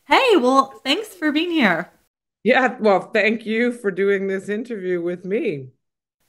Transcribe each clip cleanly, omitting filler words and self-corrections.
Hey, well, thanks for being here. Yeah, well, thank you for doing this interview with me.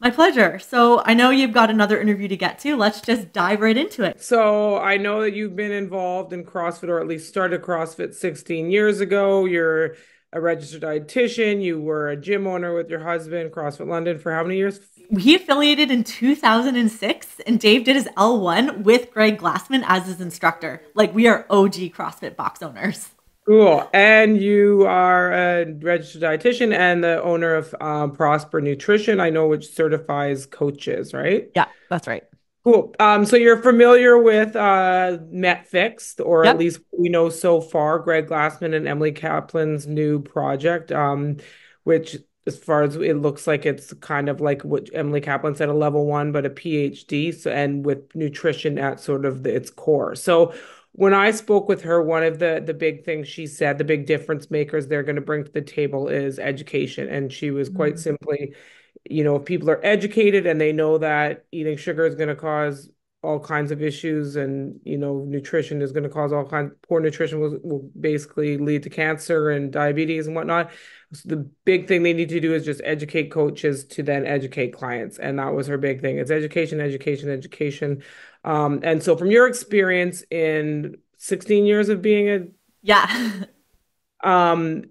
My pleasure. So I know you've got another interview to get to. Let's just dive right into it. So I know that you've been involved in CrossFit or at least started CrossFit 16 years ago. You're a registered dietitian. You were a gym owner with your husband, CrossFit London, for how many years? He affiliated in 2006, and Dave did his L1 with Greg Glassman as his instructor. Like, we are OG CrossFit box owners. Cool. And you are a registered dietitian and the owner of Prosper Nutrition, I know, which certifies coaches, right? Yeah, that's right. Cool. So you're familiar with MetFix, or at Yep. least we know so far, Greg Glassman and Emily Kaplan's new project, which, as far as it looks like, it's kind of like what Emily Kaplan said, a level one, but a PhD, so, and with nutrition at sort of its core. So when I spoke with her, one of the big things she said, the big difference makers they're going to bring to the table is education, and she was quite Mm. simply, if people are educated and they know that eating sugar is going to cause all kinds of issues, and nutrition is going to cause all kinds, poor nutrition will basically lead to cancer and diabetes and whatnot. So the big thing they need to do is just educate coaches to then educate clients, and that was her big thing. It's education, education, education. And so from your experience in 16 years of being a Yeah.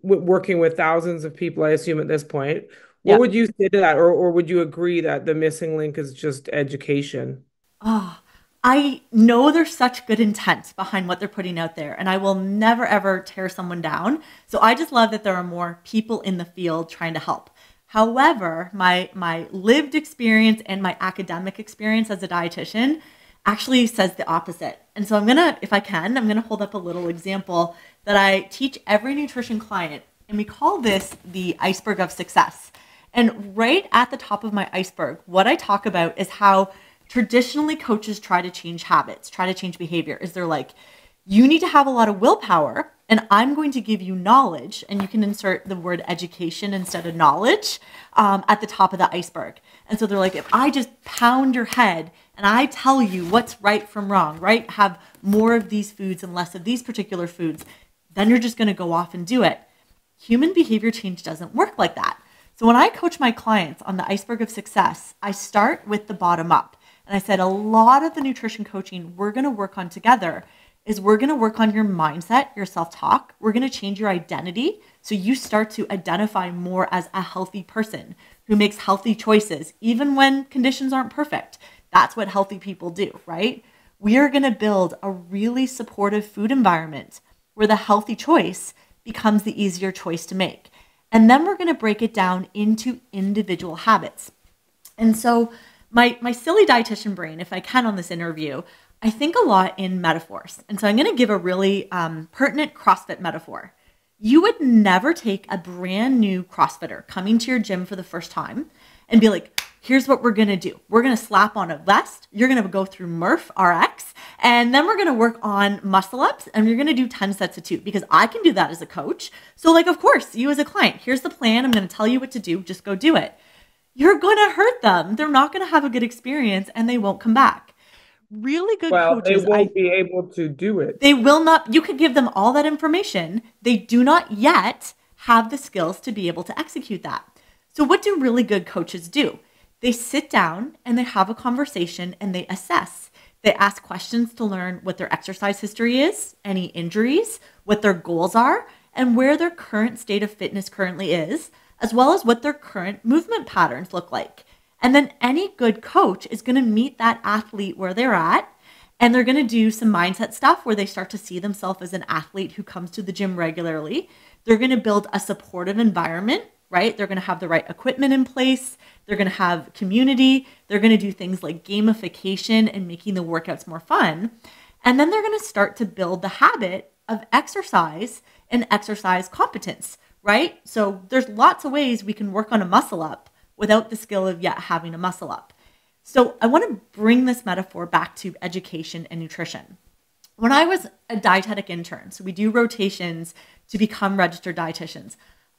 working with thousands of people, I assume at this point, what Yeah. would you say to that? Or would you agree that the missing link is just education? Oh, I know there's such good intent behind what they're putting out there, and I will never ever tear someone down. So I just love that there are more people in the field trying to help. However, my lived experience and my academic experience as a dietitian actually says the opposite. And so I'm gonna, if I can, I'm gonna hold up a little example that I teach every nutrition client, and we call this the iceberg of success. And right at the top of my iceberg, what I talk about is how traditionally coaches try to change habits, try to change behavior. Is they're like, you need to have a lot of willpower, and I'm going to give you knowledge, and you can insert the word education instead of knowledge at the top of the iceberg. And so they're like, if I just pound your head and I tell you what's right from wrong, right? Have more of these foods and less of these particular foods, then you're just going to go off and do it. Human behavior change doesn't work like that. So when I coach my clients on the iceberg of success, I start with the bottom up. And I said, a lot of the nutrition coaching we're going to work on together is we're going to work on your mindset, your self-talk. We're going to change your identity so you start to identify more as a healthy person who makes healthy choices, even when conditions aren't perfect. That's what healthy people do, right? We are going to build a really supportive food environment where the healthy choice becomes the easier choice to make. And then we're going to break it down into individual habits. And so my silly dietitian brain, if I can on this interview, I think a lot in metaphors. And so I'm going to give a really pertinent CrossFit metaphor. You would never take a brand new CrossFitter coming to your gym for the first time and be like, here's what we're going to do. We're going to slap on a vest. You're going to go through Murph RX, and then we're going to work on muscle ups, and you're going to do 10 sets of two, because I can do that as a coach. So like, of course, you as a client, here's the plan. I'm going to tell you what to do. Just go do it. You're going to hurt them. They're not going to have a good experience, and they won't come back. Really good Well, they coaches, won't be able to do it. they will not, you could give them all that information. They do not yet have the skills to be able to execute that. So, what do really good coaches do? They sit down and they have a conversation and they assess. They ask questions to learn what their exercise history is, any injuries, what their goals are, and where their current state of fitness currently is, as well as what their current movement patterns look like. And then any good coach is going to meet that athlete where they're at, and they're going to do some mindset stuff where they start to see themselves as an athlete who comes to the gym regularly. They're going to build a supportive environment, right? They're going to have the right equipment in place. They're going to have community. They're going to do things like gamification and making the workouts more fun. And then they're going to start to build the habit of exercise and exercise competence, right? So there's lots of ways we can work on a muscle up without the skill of yet having a muscle up. So I want to bring this metaphor back to education and nutrition. When I was a dietetic intern, so we do rotations to become registered dietitians,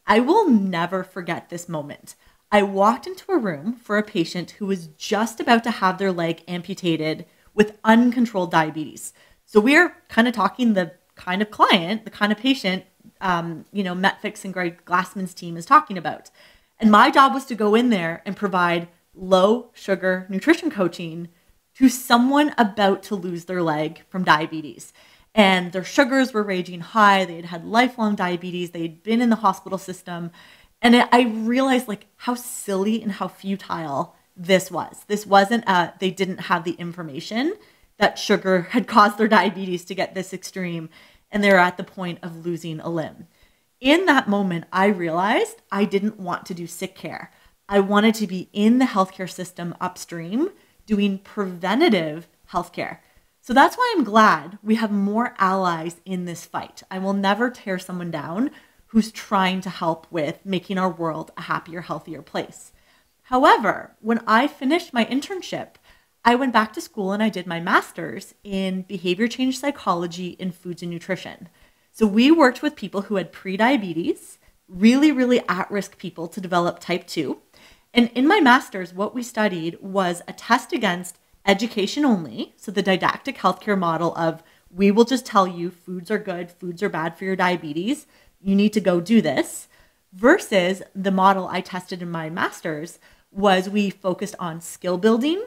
I will never forget this moment. I walked into a room for a patient who was just about to have their leg amputated with uncontrolled diabetes. So we're kind of talking the kind of client, the kind of patient MetFix and Greg Glassman's team is talking about. And my job was to go in there and provide low sugar nutrition coaching to someone about to lose their leg from diabetes. And their sugars were raging high. They had had lifelong diabetes. They'd been in the hospital system. And I realized like how silly and how futile this was. This wasn't, they didn't have the information that sugar had caused their diabetes to get this extreme. And they're at the point of losing a limb. In that moment, I realized I didn't want to do sick care. I wanted to be in the healthcare system upstream doing preventative healthcare. So that's why I'm glad we have more allies in this fight. I will never tear someone down who's trying to help with making our world a happier, healthier place. However, when I finished my internship, I went back to school and I did my master's in behavior change psychology in foods and nutrition. So we worked with people who had prediabetes, really, really at-risk people to develop type 2. And in my master's, what we studied was a test against education only. So the didactic healthcare model of we will just tell you foods are good, foods are bad for your diabetes. You need to go do this. Versus the model I tested in my master's was we focused on skill building,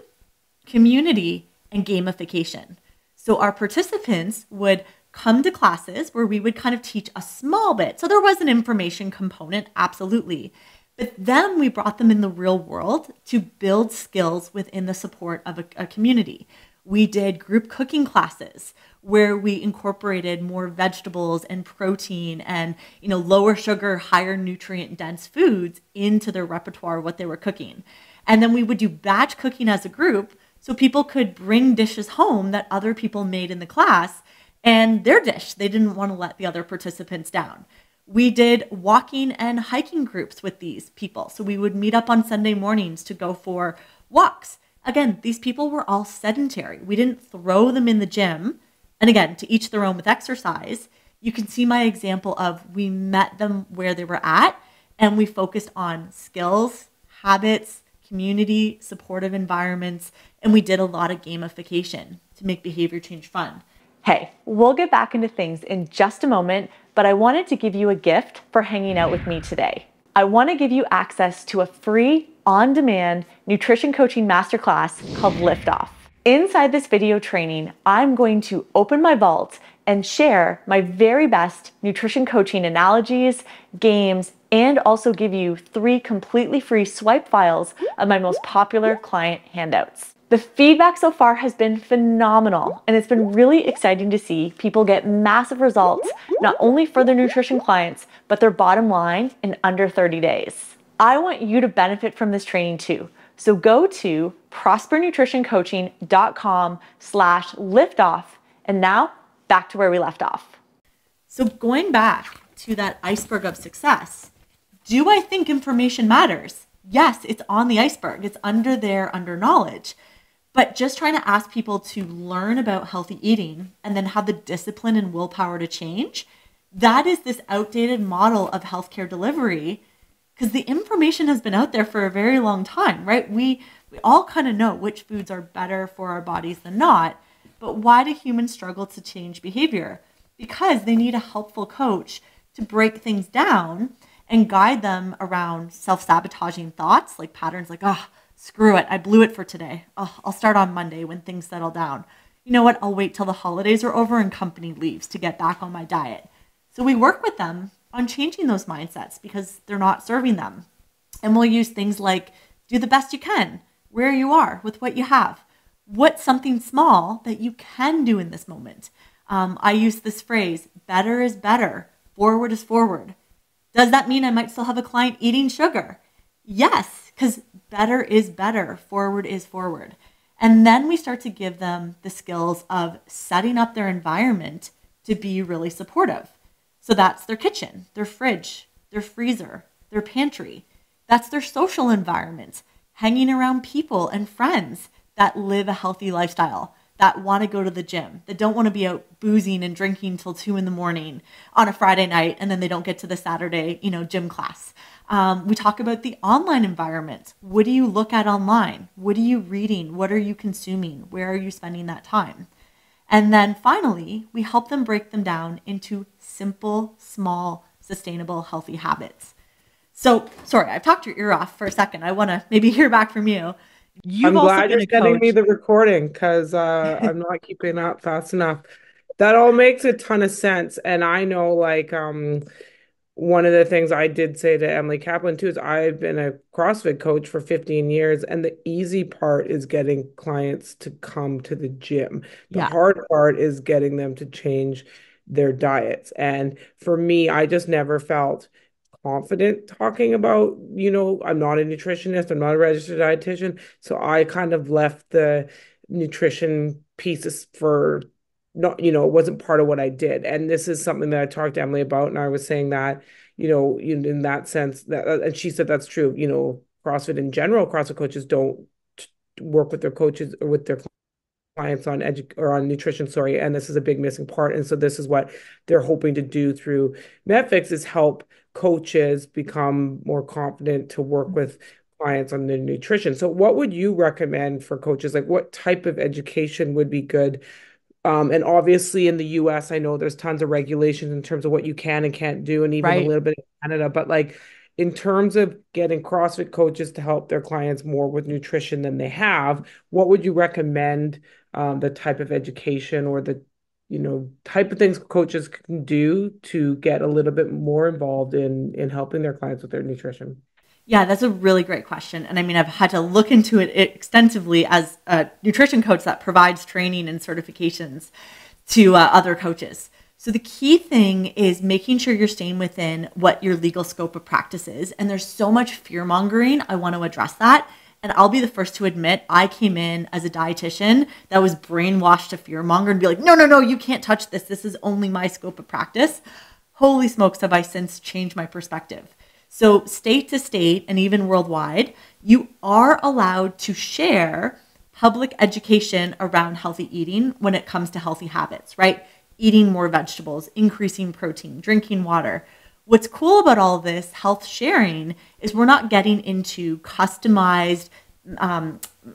community, and gamification. So our participants would come to classes where we would kind of teach a small bit. So there was an information component, absolutely. But then we brought them in the real world to build skills within the support of a community. We did group cooking classes where we incorporated more vegetables and protein and, lower sugar, higher nutrient dense foods into their repertoire, what they were cooking. And then we would do batch cooking as a group so people could bring dishes home that other people made in the class and their dish. They didn't want to let the other participants down. We did walking and hiking groups with these people. So we would meet up on Sunday mornings to go for walks. Again, these people were all sedentary. We didn't throw them in the gym. And again, to each their own with exercise. You can see my example of we met them where they were at and we focused on skills, habits, community, supportive environments, and we did a lot of gamification to make behavior change fun. Hey, we'll get back into things in just a moment, but I wanted to give you a gift for hanging out with me today. I want to give you access to a free, on-demand nutrition coaching masterclass called Liftoff. Inside this video training, I'm going to open my vault and share my very best nutrition coaching analogies, games, and also give you 3 completely free swipe files of my most popular client handouts. The feedback so far has been phenomenal, and it's been really exciting to see people get massive results, not only for their nutrition clients, but their bottom line in under 30 days. I want you to benefit from this training too. So go to prospernutritioncoaching.com/liftoff. And now back to where we left off. So going back to that iceberg of success, do I think information matters? Yes, it's on the iceberg. It's under there, under knowledge. But just trying to ask people to learn about healthy eating and then have the discipline and willpower to change, that is this outdated model of healthcare delivery, because the information has been out there for a very long time, right? We all kind of know which foods are better for our bodies than not, but why do humans struggle to change behavior? Because they need a helpful coach to break things down and guide them around self-sabotaging thoughts, like patterns like, oh, screw it, I blew it for today. Oh, I'll start on Monday when things settle down. You know what? I'll wait till the holidays are over and company leaves to get back on my diet. So we work with them on changing those mindsets because they're not serving them. And we'll use things like do the best you can, where you are with what you have. What's something small that you can do in this moment? I use this phrase, better is better, forward is forward. Does that mean I might still have a client eating sugar? Yes, because better is better, forward is forward. And then we start to give them the skills of setting up their environment to be really supportive. So that's their kitchen, their fridge, their freezer, their pantry. That's their social environment, hanging around people and friends that live a healthy lifestyle, that want to go to the gym, that don't want to be out boozing and drinking till 2 a.m. on a Friday night, and then they don't get to the Saturday, gym class. We talk about the online environment. What do you look at online? What are you reading? What are you consuming? Where are you spending that time? And then finally, we help them break them down into simple, small, sustainable, healthy habits. So, sorry, I've talked your ear off for a second. I want to maybe hear back from you. You've I'm also glad been you're a sending me coach. the recording because I'm not keeping up fast enough. That all makes a ton of sense. And I know one of the things I did say to Emily Kaplan too is I've been a CrossFit coach for 15 years, and the easy part is getting clients to come to the gym. The Yeah, hard part is getting them to change their diets. And for me, I just never felt confident talking about, I'm not a nutritionist, I'm not a registered dietitian. So I kind of left the nutrition pieces for not, it wasn't part of what I did. And this is something that I talked to Emily about. And I was saying that, in that sense that, and she said that's true, CrossFit in general, CrossFit coaches don't work with their coaches or with their clients on on nutrition, sorry, and this is a big missing part. And so this is what they're hoping to do through MetFix is help coaches become more confident to work with clients on their nutrition. So what would you recommend for coaches? Like what type of education would be good? And obviously in the US, I know there's tons of regulations in terms of what you can and can't do, and even a right. little bit in Canada, but like in terms of getting CrossFit coaches to help their clients more with nutrition than they have, what would you recommend the type of education or the type of things coaches can do to get a little bit more involved in helping their clients with their nutrition? Yeah, that's a really great question. And I mean, I've had to look into it extensively as a nutrition coach that provides training and certifications to other coaches. So the key thing is making sure you're staying within what your legal scope of practice is. And there's so much fear mongering. I want to address that. And I'll be the first to admit I came in as a dietitian that was brainwashed to fear monger and be like, no, no, no, you can't touch this. This is only my scope of practice. Holy smokes, have I since changed my perspective. So state to state and even worldwide, you are allowed to share public education around healthy eating when it comes to healthy habits, right? Eating more vegetables, increasing protein, drinking water. What's cool about all of this health sharing is we're not getting into customized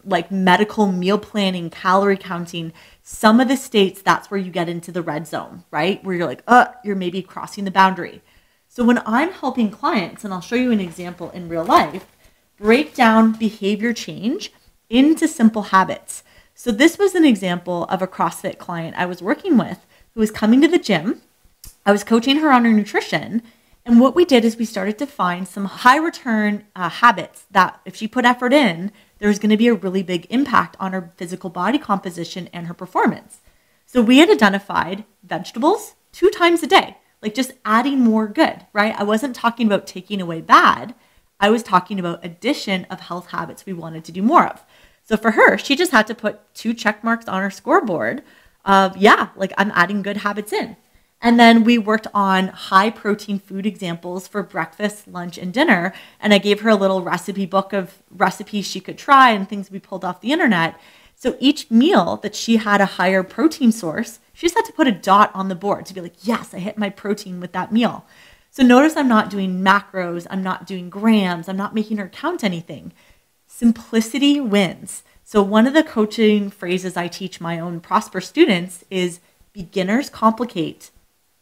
like medical meal planning, calorie counting. Some of the states, that's where you get into the red zone, right? Where you're like, you're maybe crossing the boundary. So when I'm helping clients, and I'll show you an example in real life, break down behavior change into simple habits. So this was an example of a CrossFit client I was working with who was coming to the gym. I was coaching her on her nutrition. And what we did is we started to find some high return habits that if she put effort in, there was going to be a really big impact on her physical body composition and her performance. So we had identified vegetables 2 times a day. Like just adding more good, right? I wasn't talking about taking away bad. I was talking about addition of health habits we wanted to do more of. So for her, she just had to put 2 check marks on her scoreboard of, like I'm adding good habits in. And then we worked on high protein food examples for breakfast, lunch, and dinner. And I gave her a little recipe book of recipes she could try and things we pulled off the internet. So each meal that she had a higher protein source, she just had to put a dot on the board to be like, yes, I hit my protein with that meal. So notice I'm not doing macros, I'm not doing grams, I'm not making her count anything. Simplicity wins. So one of the coaching phrases I teach my own Prosper students is beginners complicate,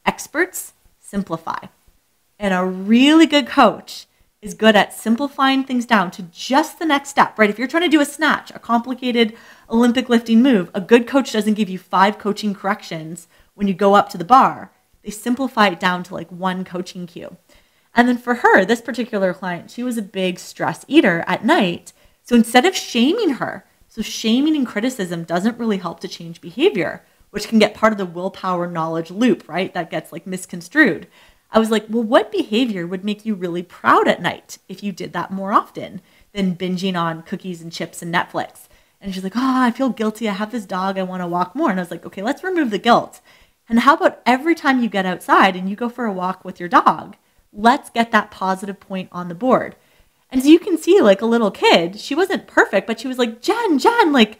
experts simplify. And a really good coach is good at simplifying things down to just the next step, right? If you're trying to do a snatch, a complicated Olympic lifting move, a good coach doesn't give you 5 coaching corrections when you go up to the bar. They simplify it down to like 1 coaching cue. And then for her, this particular client, she was a big stress eater at night. So instead of shaming her, so shaming and criticism doesn't really help to change behavior, which can get part of the willpower knowledge loop, right? That gets like misconstrued. I was like, well, what behavior would make you really proud at night if you did that more often than binging on cookies and chips and Netflix? And she's like, I feel guilty. I have this dog. I want to walk more. And I was like, okay, let's remove the guilt. And how about every time you get outside and you go for a walk with your dog, let's get that positive point on the board. And so you can see like a little kid, she wasn't perfect, but she was like, Jen, like,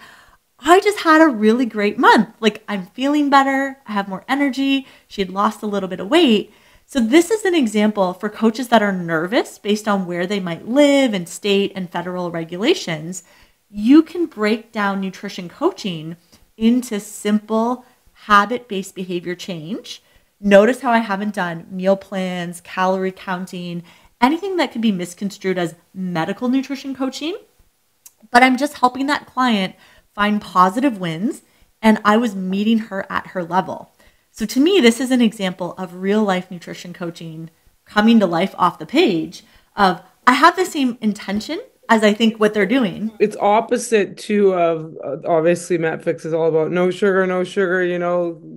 I just had a really great month. Like I'm feeling better. I have more energy. She had lost a little bit of weight. So this is an example for coaches that are nervous based on where they might live and state and federal regulations. You can break down nutrition coaching into simple, habit-based behavior change. Notice how I haven't done meal plans, calorie counting, anything that could be misconstrued as medical nutrition coaching, but I'm just helping that client find positive wins, and I was meeting her at her level. So to me, this is an example of real life nutrition coaching coming to life off the page of I have the same intention as I think what they're doing. It's opposite too of obviously MetFix is all about no sugar, no sugar.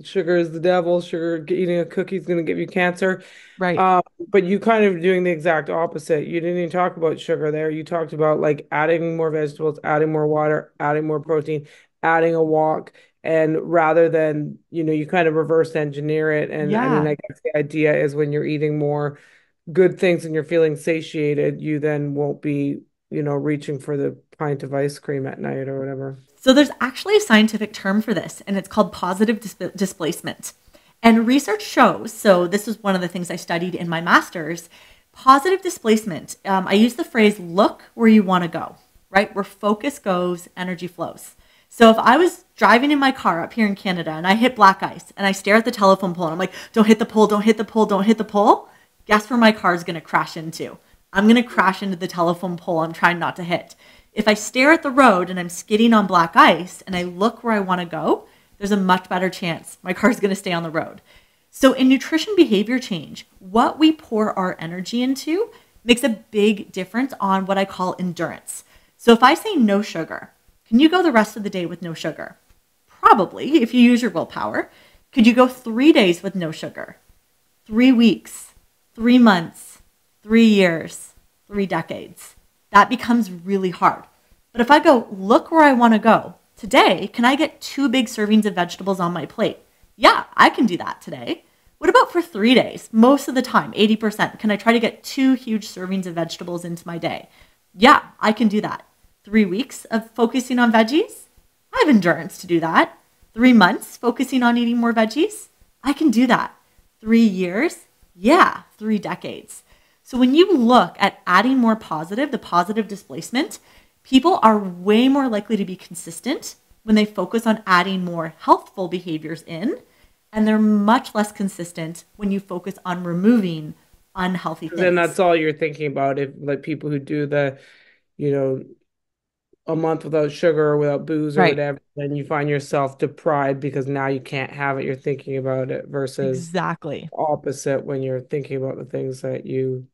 Sugar is the devil. Sugar, eating a cookie is going to give you cancer. Right. But you kind of doing the exact opposite. You didn't even talk about sugar there. You talked about like adding more vegetables, adding more water, adding more protein, adding a walk. And rather than, you kind of reverse engineer it. And I mean, Yeah. I guess the idea is when you're eating more good things and you're feeling satiated, you then won't be reaching for the pint of ice cream at night or whatever. So there's actually a scientific term for this, and it's called positive displacement. And research shows, so this is one of the things I studied in my master's, positive displacement. I use the phrase, look where you want to go, right? Where focus goes, energy flows. So if I was driving in my car up here in Canada and I hit black ice and I stare at the telephone pole and I'm like, don't hit the pole, don't hit the pole, don't hit the pole, guess where my car is going to crash into? I'm going to crash into the telephone pole I'm trying not to hit. If I stare at the road and I'm skidding on black ice and I look where I want to go, there's a much better chance my car is going to stay on the road. So in nutrition behavior change, what we pour our energy into makes a big difference on what I call endurance. So if I say no sugar, can you go the rest of the day with no sugar? Probably, if you use your willpower. Could you go 3 days with no sugar? 3 weeks, 3 months, 3 years, 3 decades? That becomes really hard. But if I go, look where I want to go. Today, can I get 2 big servings of vegetables on my plate? Yeah, I can do that today. What about for 3 days? Most of the time, 80%. Can I try to get 2 huge servings of vegetables into my day? Yeah, I can do that. 3 weeks of focusing on veggies? I have endurance to do that. 3 months focusing on eating more veggies? I can do that. 3 years? Yeah, 3 decades. So when you look at adding more positive, the positive displacement, people are way more likely to be consistent when they focus on adding more healthful behaviors in, and they're much less consistent when you focus on removing unhealthy things. Then that's all you're thinking about. If like people who do the, you know, a month without sugar or without booze or Right. whatever, then you find yourself deprived because now you can't have it. You're thinking about it versus Exactly. opposite when you're thinking about the things that you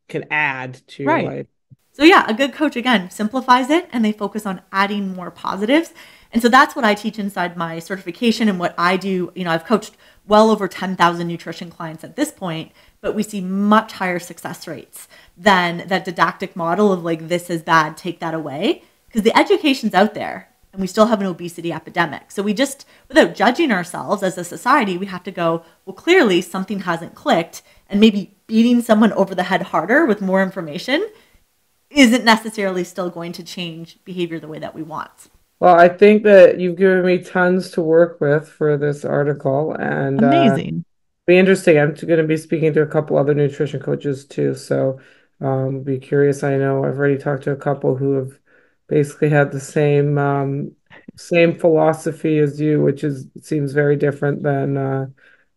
can add to your Right. life. So yeah, a good coach, again, simplifies it and they focus on adding more positives. And so that's what I teach inside my certification and what I do. You know, I've coached well over 10,000 nutrition clients at this point, but we see much higher success rates than that didactic model of like, this is bad, take that away. Because the education's out there and we still have an obesity epidemic. So we just, without judging ourselves as a society, we have to go, well, clearly something hasn't clicked, and maybe beating someone over the head harder with more information isn't necessarily still going to change behavior the way that we want. Well, I think that you've given me tons to work with for this article, and Amazing. be interesting. I'm going to be speaking to a couple other nutrition coaches too, so be curious. I know I've already talked to a couple who have basically had the same philosophy as you, which seems very different than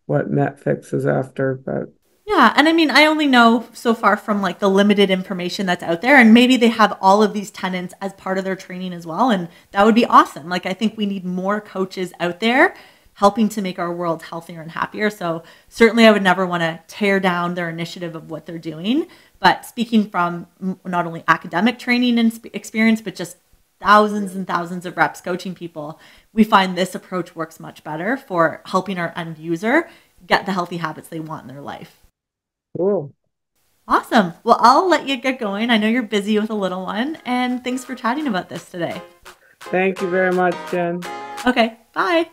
what MetFix is after, but. Yeah, and I mean, I only know so far from like the limited information that's out there, and maybe they have all of these tenets as part of their training as well, and that would be awesome. Like, I think we need more coaches out there helping to make our world healthier and happier. So certainly I would never want to tear down their initiative of what they're doing, but speaking from not only academic training and experience, but just thousands and thousands of reps coaching people, we find this approach works much better for helping our end user get the healthy habits they want in their life. Cool. Awesome. Well, I'll let you get going. I know you're busy with a little one, and thanks for chatting about this today. Thank you very much, Jen. Okay, bye.